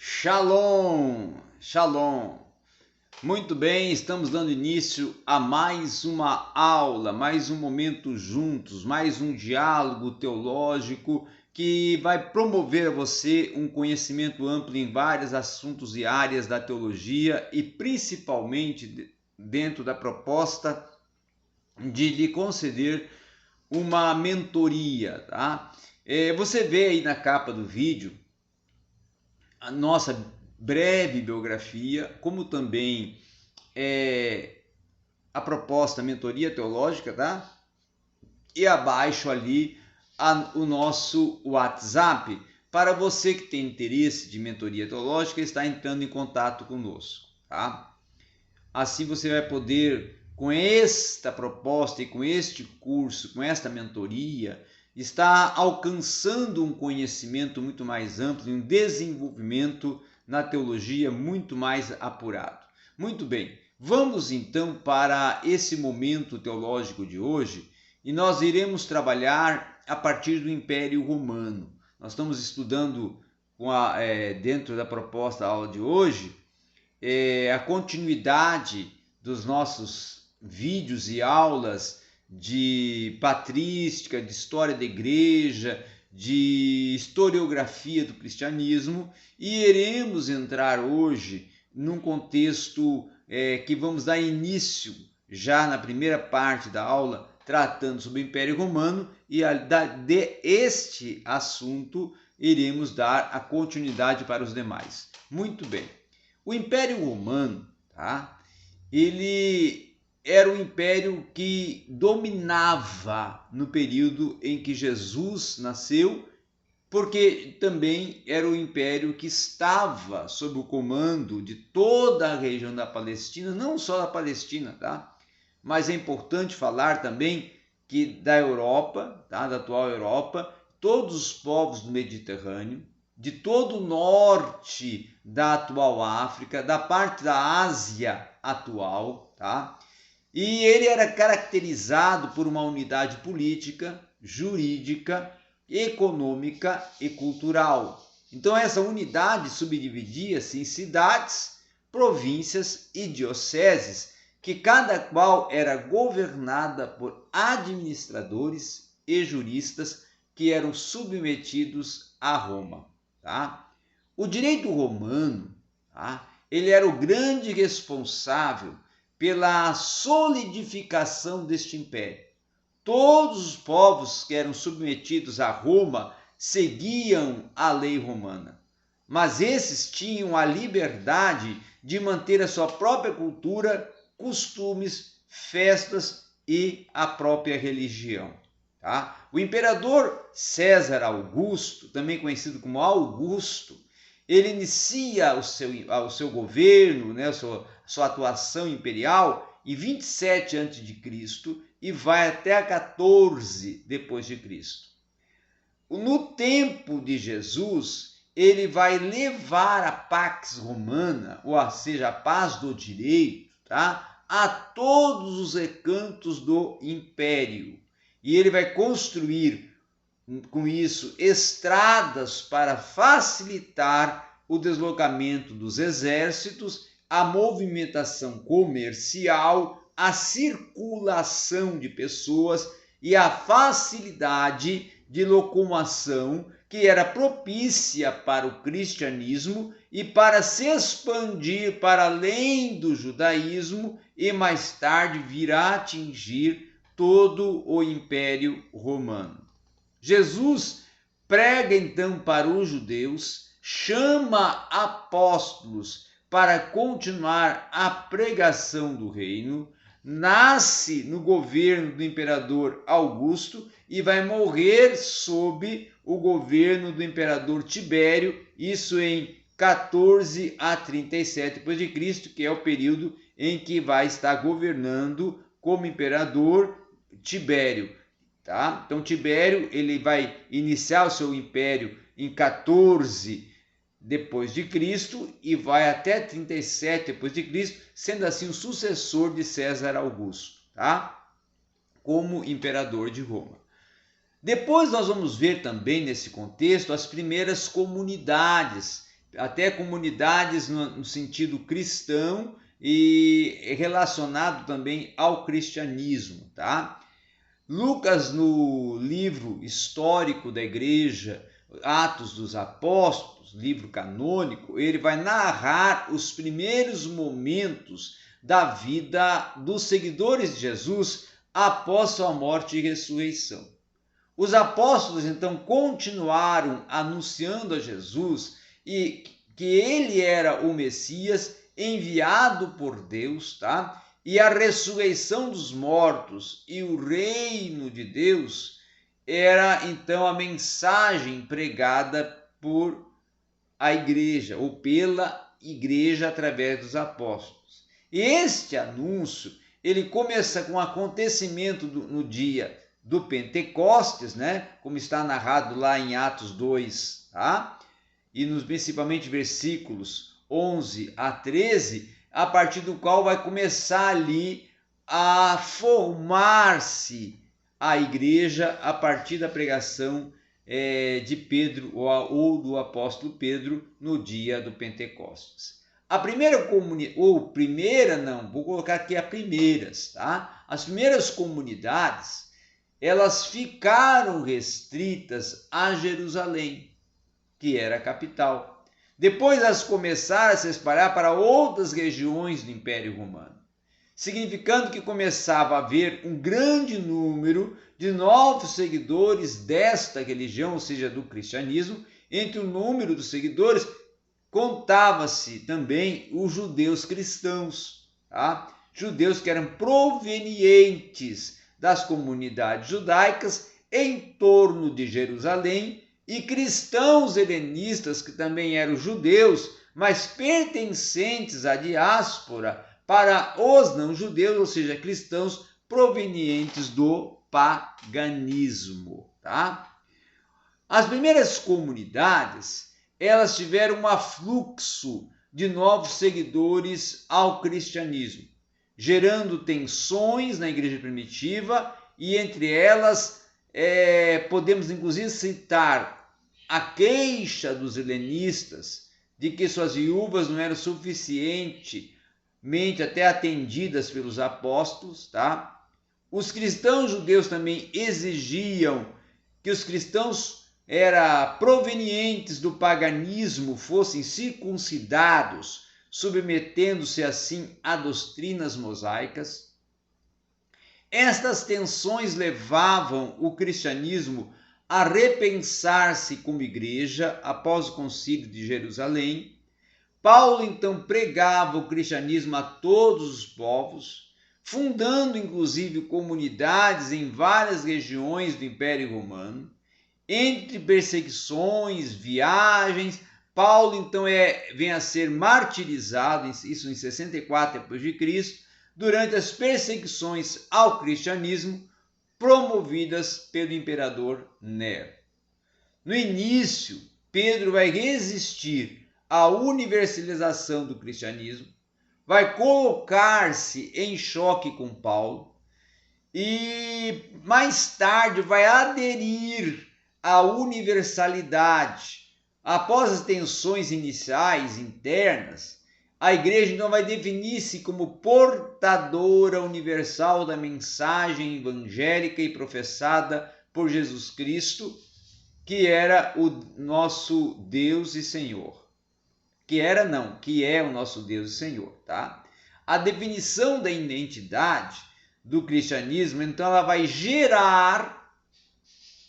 Shalom, shalom. Muito bem, estamos dando início a mais uma aula, mais um momento juntos, mais um diálogo teológico que vai promover a você um conhecimento amplo em vários assuntos e áreas da teologia e principalmente dentro da proposta de lhe conceder uma mentoria, tá? Você vê aí na capa do vídeo a nossa breve biografia, como também a proposta mentoria teológica, tá? E abaixo ali o nosso WhatsApp para você que tem interesse de mentoria teológica está entrando em contato conosco, tá? Assim você vai poder, com esta proposta e com este curso, com esta mentoria, está alcançando um conhecimento muito mais amplo e um desenvolvimento na teologia muito mais apurado. Muito bem, vamos então para esse momento teológico de hoje e nós iremos trabalhar a partir do Império Romano. Nós estamos estudando dentro da proposta da aula de hoje a continuidade dos nossos vídeos e aulas de patrística, de história da igreja, de historiografia do cristianismo, e iremos entrar hoje num contexto que vamos dar início já na primeira parte da aula, tratando sobre o Império Romano, e de este assunto iremos dar a continuidade para os demais. Muito bem. O Império Romano, tá? Ele era um império que dominava no período em que Jesus nasceu, porque também era o império que estava sob o comando de toda a região da Palestina, não só da Palestina, tá? Mas é importante falar também que da Europa, tá? Da atual Europa, todos os povos do Mediterrâneo, de todo o norte da atual África, da parte da Ásia atual, tá? E ele era caracterizado por uma unidade política, jurídica, econômica e cultural. Então essa unidade subdividia-se em cidades, províncias e dioceses, que cada qual era governada por administradores e juristas que eram submetidos a Roma. Tá? O direito romano, tá? Ele era o grande responsável pela solidificação deste império. Todos os povos que eram submetidos a Roma seguiam a lei romana, mas esses tinham a liberdade de manter a sua própria cultura, costumes, festas e a própria religião. Tá? O imperador César Augusto, também conhecido como Augusto, ele inicia o seu governo, né, a sua atuação imperial em 27 a.C. e vai até a 14 depois de Cristo. No tempo de Jesus, ele vai levar a Pax Romana, ou seja, a paz do direito, tá, a todos os recantos do império. E ele vai construir, com isso, estradas para facilitar o deslocamento dos exércitos, a movimentação comercial, a circulação de pessoas e a facilidade de locomoção que era propícia para o cristianismo e para se expandir para além do judaísmo e mais tarde vir a atingir todo o Império Romano. Jesus prega então para os judeus, chama apóstolos para continuar a pregação do reino, nasce no governo do imperador Augusto e vai morrer sob o governo do imperador Tibério, isso em 14 a 37 d.C., que é o período em que vai estar governando como imperador Tibério. Tá? Então Tibério ele vai iniciar o seu império em 14 depois de Cristo e vai até 37 depois de Cristo, sendo assim o sucessor de César Augusto, tá? Como imperador de Roma. Depois nós vamos ver também nesse contexto as primeiras comunidades até comunidades no sentido cristão e relacionado também ao cristianismo, tá? Lucas, no livro histórico da igreja, Atos dos Apóstolos, livro canônico, ele vai narrar os primeiros momentos da vida dos seguidores de Jesus após sua morte e ressurreição. Os apóstolos então continuaram anunciando a Jesus e que ele era o Messias enviado por Deus, tá? E a ressurreição dos mortos e o reino de Deus era então a mensagem pregada por a igreja ou pela igreja através dos apóstolos. E este anúncio, ele começa com o acontecimento no dia do Pentecostes, né? Como está narrado lá em Atos 2, tá? E principalmente versículos 11 a 13, a partir do qual vai começar ali a formar-se a igreja a partir da pregação de Pedro ou do apóstolo Pedro no dia do Pentecostes. A primeira comunidade, ou primeira não, vou colocar aqui as primeiras, tá? As primeiras comunidades, elas ficaram restritas a Jerusalém, que era a capital. Depois elas começaram a se espalhar para outras regiões do Império Romano, significando que começava a haver um grande número de novos seguidores desta religião, ou seja, do cristianismo. Entre o número dos seguidores, contava-se também os judeus cristãos, tá? Judeus que eram provenientes das comunidades judaicas em torno de Jerusalém, e cristãos helenistas que também eram judeus, mas pertencentes à diáspora para os não-judeus, ou seja, cristãos provenientes do paganismo, tá? As primeiras comunidades, elas tiveram um afluxo de novos seguidores ao cristianismo, gerando tensões na igreja primitiva, e entre elas podemos inclusive citar a queixa dos helenistas de que suas viúvas não eram suficientemente até atendidas pelos apóstolos, tá? Os cristãos judeus também exigiam que os cristãos provenientes do paganismo fossem circuncidados, submetendo-se assim a doutrinas mosaicas. Estas tensões levavam o cristianismo a repensar-se como igreja após o concílio de Jerusalém. Paulo então pregava o cristianismo a todos os povos, fundando inclusive comunidades em várias regiões do Império Romano. Entre perseguições, viagens, Paulo então vem a ser martirizado, isso em 64 d.C., durante as perseguições ao cristianismo promovidas pelo imperador Nero. No início, Pedro vai resistir à universalização do cristianismo, vai colocar-se em choque com Paulo e mais tarde vai aderir à universalidade. Após as tensões iniciais internas, a igreja então vai definir-se como portadora universal da mensagem evangélica e professada por Jesus Cristo, que era o nosso Deus e Senhor. Que é o nosso Deus e Senhor, tá? A definição da identidade do cristianismo, então, ela vai gerar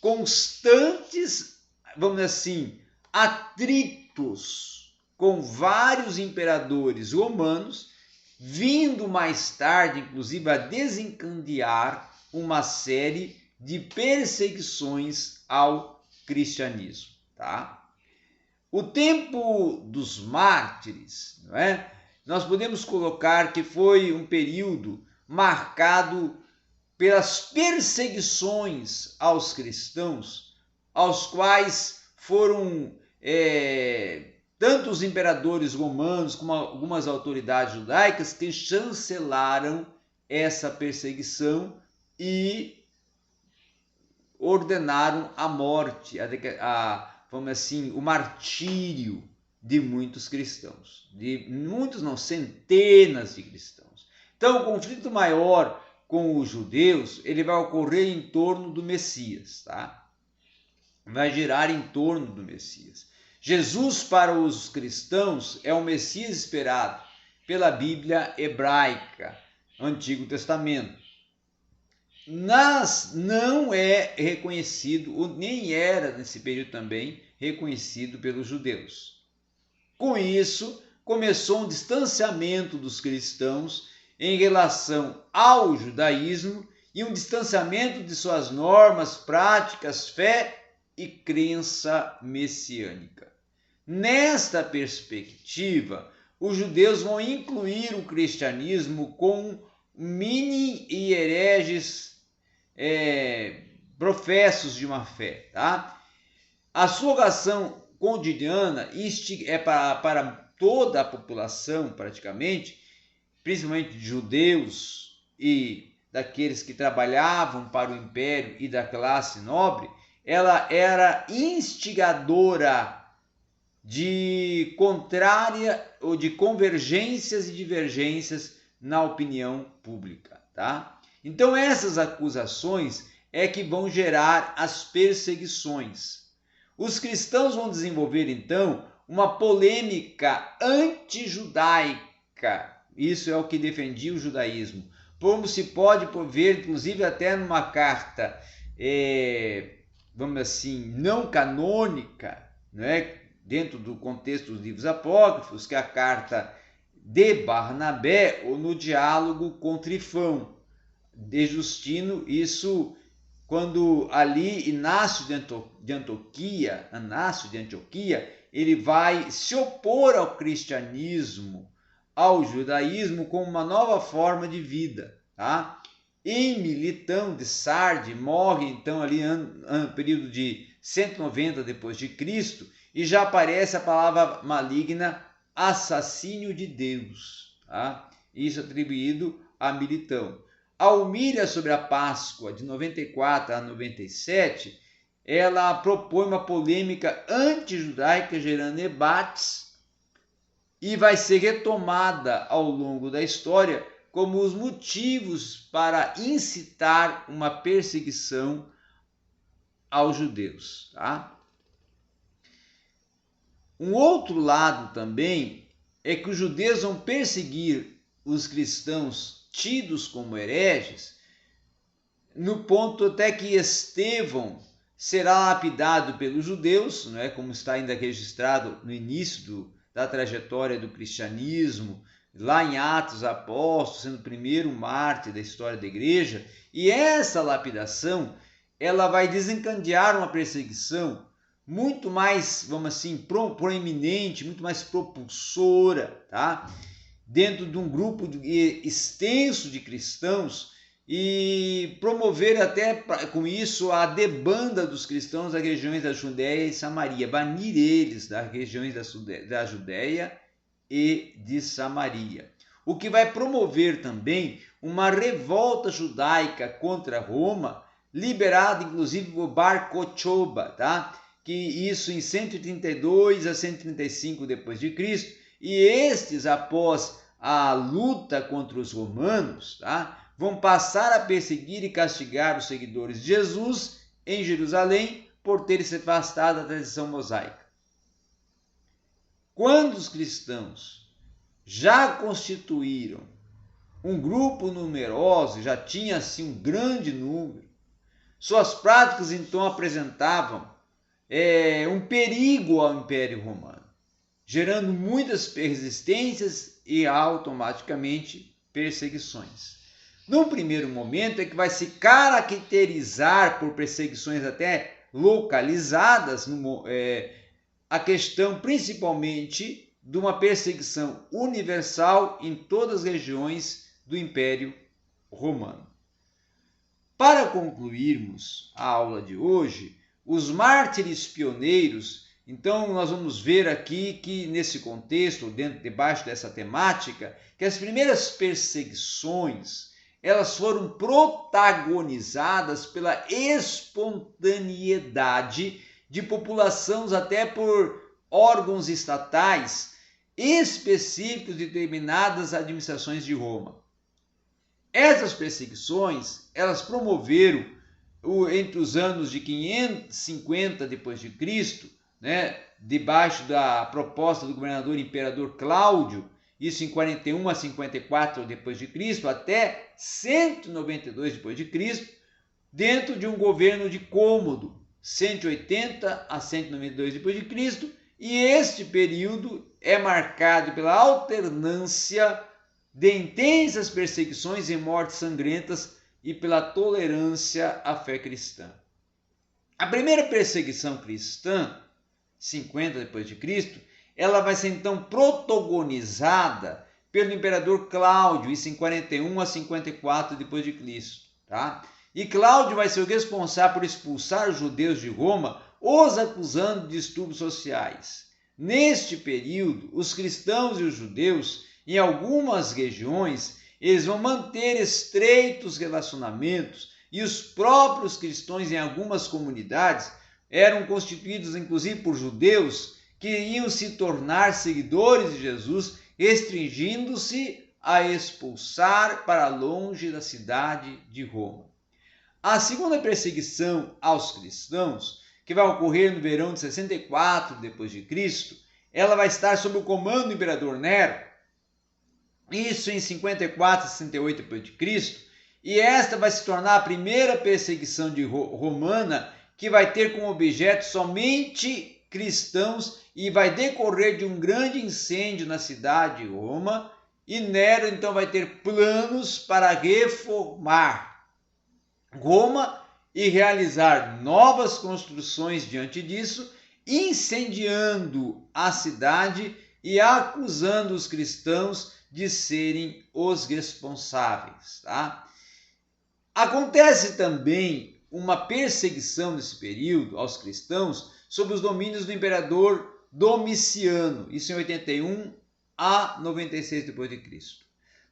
constantes, vamos dizer assim, atritos com vários imperadores romanos, vindo mais tarde, inclusive, a desencadear uma série de perseguições ao cristianismo, tá? O tempo dos mártires, não é? Nós podemos colocar que foi um período marcado pelas perseguições aos cristãos, aos quais foram tanto os imperadores romanos como algumas autoridades judaicas que chancelaram essa perseguição e ordenaram a morte, vamos assim, o martírio de muitos cristãos, de muitos não, centenas de cristãos. Então o conflito maior com os judeus, ele vai ocorrer em torno do Messias, tá? Vai girar em torno do Messias. Jesus para os cristãos é o Messias esperado pela Bíblia hebraica, Antigo Testamento. Mas não é reconhecido, nem era nesse período também reconhecido pelos judeus. Com isso, começou um distanciamento dos cristãos em relação ao judaísmo e um distanciamento de suas normas, práticas, fé e crença messiânica. Nesta perspectiva, os judeus vão incluir o cristianismo com mini e hereges professos de uma fé. Tá? A sua oração cotidiana é para toda a população, praticamente, principalmente de judeus e daqueles que trabalhavam para o império e da classe nobre, ela era instigadora de contrária ou de convergências e divergências na opinião pública, tá? Então essas acusações é que vão gerar as perseguições. Os cristãos vão desenvolver então uma polêmica antijudaica. Isso é o que defendia o judaísmo. Como se pode ver, inclusive até numa carta, vamos assim, não canônica, né? Dentro do contexto dos livros apócrifos, que é a carta de Barnabé, ou no diálogo com Trifão, de Justino, isso quando ali Inácio de Antioquia, ele vai se opor ao cristianismo, ao judaísmo, como uma nova forma de vida. Tá? Em Militão de Sardes, morre então ali no período de 190 depois de Cristo, e já aparece a palavra maligna assassínio de Deus. Tá? Isso atribuído a Militão. A Humília sobre a Páscoa, de 94 a 97, ela propõe uma polêmica antijudaica, gerando debates, e vai ser retomada ao longo da história como os motivos para incitar uma perseguição aos judeus. Tá? Um outro lado também é que os judeus vão perseguir os cristãos tidos como hereges, no ponto até que Estevão será lapidado pelos judeus, não é, como está ainda registrado no início da trajetória do cristianismo, lá em Atos Apóstolos, sendo o primeiro mártir da história da igreja, e essa lapidação ela vai desencadear uma perseguição muito mais, vamos assim, proeminente, muito mais propulsora, tá? Dentro de um grupo extenso de cristãos, e promover até com isso a debanda dos cristãos das regiões da Judéia e Samaria, banir eles das regiões da Judéia e de Samaria. O que vai promover também uma revolta judaica contra Roma, liberada inclusive por Bar Kokhba, tá? Que isso em 132 a 135 depois de Cristo, e estes, após a luta contra os romanos, tá? Vão passar a perseguir e castigar os seguidores de Jesus em Jerusalém por terem se afastado da tradição mosaica. Quando os cristãos já constituíram um grupo numeroso, já tinha assim um grande número, suas práticas então apresentavam um perigo ao Império Romano, gerando muitas resistências e automaticamente perseguições. Num primeiro momento é que vai se caracterizar por perseguições até localizadas, a questão principalmente de uma perseguição universal em todas as regiões do Império Romano. Para concluirmos a aula de hoje, os mártires pioneiros, então nós vamos ver aqui que nesse contexto, debaixo dessa temática, que as primeiras perseguições elas foram protagonizadas pela espontaneidade de populações até por órgãos estatais específicos de determinadas administrações de Roma. Essas perseguições, elas promoveram entre os anos de 550 depois de Cristo, né, debaixo da proposta do governador imperador Cláudio, isso em 41 a 54 depois de Cristo, até 192 depois de Cristo, dentro de um governo de Cômodo, 180 a 192 depois de Cristo, e este período é marcado pela alternância de intensas perseguições e mortes sangrentas e pela tolerância à fé cristã. A primeira perseguição cristã, 50 depois de Cristo, ela vai ser então protagonizada pelo imperador Cláudio, isso em 41 a 54 depois de Cristo, tá? E Cláudio vai ser o responsável por expulsar os judeus de Roma, os acusando de distúrbios sociais. Neste período, os cristãos e os judeus, em algumas regiões, eles vão manter estreitos relacionamentos, e os próprios cristãos em algumas comunidades eram constituídos inclusive por judeus que iam se tornar seguidores de Jesus, restringindo-se a expulsar para longe da cidade de Roma. A segunda perseguição aos cristãos, que vai ocorrer no verão de 64 depois de Cristo, ela vai estar sob o comando do imperador Nero, isso em 54 e 68 depois de Cristo, e esta vai se tornar a primeira perseguição romana que vai ter como objeto somente cristãos e vai decorrer de um grande incêndio na cidade de Roma, e Nero então vai ter planos para reformar Roma e realizar novas construções diante disso, incendiando a cidade e acusando os cristãos de serem os responsáveis, tá? Acontece também uma perseguição nesse período aos cristãos sob os domínios do imperador Domiciano, isso em 81 a 96 depois de Cristo.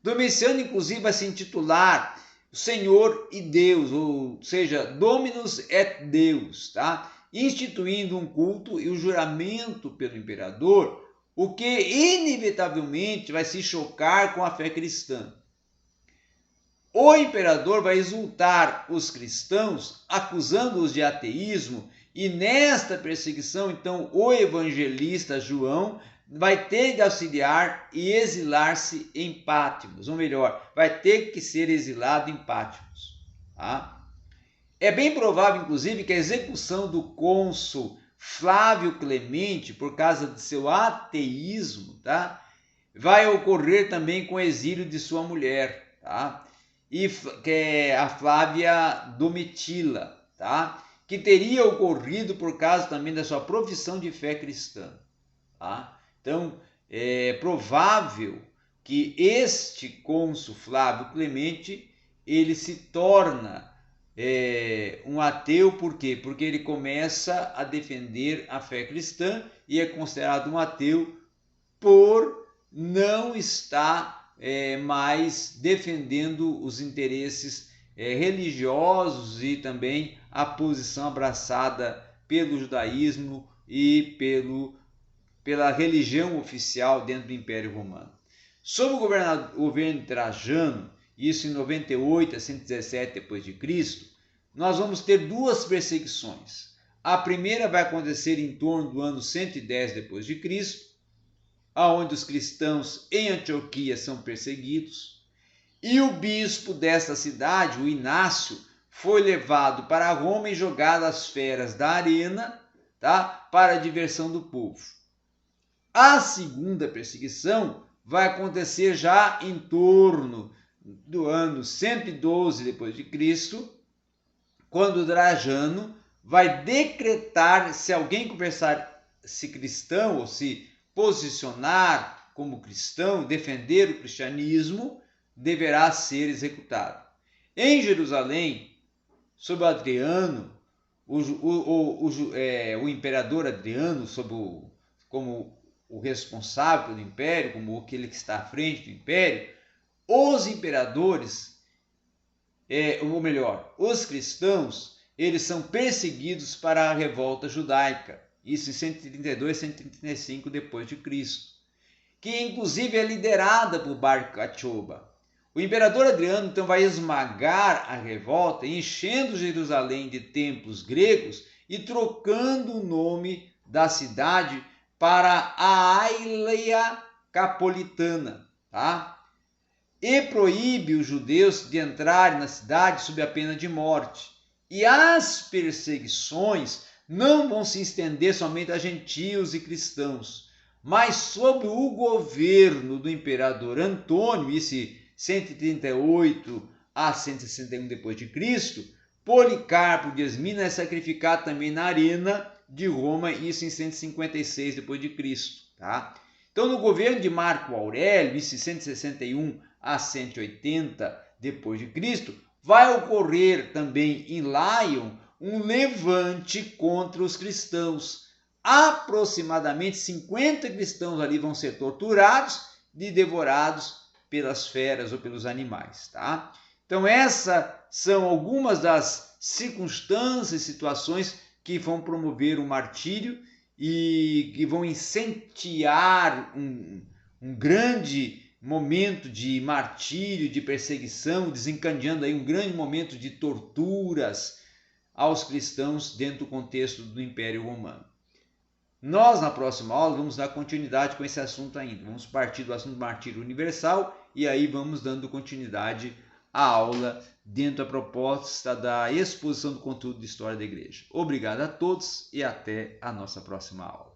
Domiciano inclusive vai se intitular Senhor e Deus, ou seja, Dominus et Deus, tá? Instituindo um culto e o juramento pelo imperador, o que inevitavelmente vai se chocar com a fé cristã. O imperador vai exultar os cristãos, acusando-os de ateísmo, e nesta perseguição, então, o evangelista João vai ter de auxiliar e exilar-se em Patmos, ou melhor, vai ter que ser exilado em Patmos. Tá? É bem provável, inclusive, que a execução do cônsul Flávio Clemente, por causa de seu ateísmo, tá? Vai ocorrer também com o exílio de sua mulher, tá? E que é a Flávia Domitila, tá? Que teria ocorrido por causa também da sua profissão de fé cristã. Tá? Então, é provável que este cônsul Flávio Clemente, ele se torna um ateu, por quê? Porque ele começa a defender a fé cristã e é considerado um ateu por não estar mais defendendo os interesses religiosos e também a posição abraçada pelo judaísmo e pela religião oficial dentro do Império Romano. Sob o governo de Trajano, isso em 98 a 117 depois de Cristo, nós vamos ter duas perseguições. A primeira vai acontecer em torno do ano 110 depois de Cristo, aonde os cristãos em Antioquia são perseguidos, e o bispo desta cidade, o Inácio, foi levado para Roma e jogado às feras da arena, tá? Para a diversão do povo. A segunda perseguição vai acontecer já em torno do ano 112 depois de Cristo, quando Trajano vai decretar, se alguém conversar-se cristão ou se posicionar como cristão, defender o cristianismo, deverá ser executado. Em Jerusalém, sob Adriano, o imperador Adriano, como o responsável pelo império, como aquele que está à frente do império, os imperadores, ou melhor, os cristãos, eles são perseguidos para a revolta judaica. isso em 132, 135 depois de Cristo, que inclusive é liderada por Bar Kokhba. O imperador Adriano então vai esmagar a revolta, enchendo Jerusalém de templos gregos e trocando o nome da cidade para a Aelia Capolitana, tá? E proíbe os judeus de entrarem na cidade sob a pena de morte. E as perseguições não vão se estender somente a gentios e cristãos, mas sob o governo do imperador Antônio, esse 138 a 161 depois de Cristo, Policarpo de Esmina é sacrificado também na arena de Roma, isso em 156 depois de Cristo, tá? Então, no governo de Marco Aurélio, isso em 161 a 180 depois de Cristo, vai ocorrer também em Lyon um levante contra os cristãos. Aproximadamente 50 cristãos ali vão ser torturados e devorados pelas feras ou pelos animais, tá? Então essas são algumas das circunstâncias e situações que vão promover o martírio e que vão incentivar um grande momento de martírio, de perseguição, desencadeando aí um grande momento de torturas aos cristãos dentro do contexto do Império Romano. Nós, na próxima aula, vamos dar continuidade com esse assunto ainda. Vamos partir do assunto do martírio universal e aí vamos dando continuidade à aula dentro da proposta da exposição do conteúdo de História da Igreja. Obrigado a todos e até a nossa próxima aula.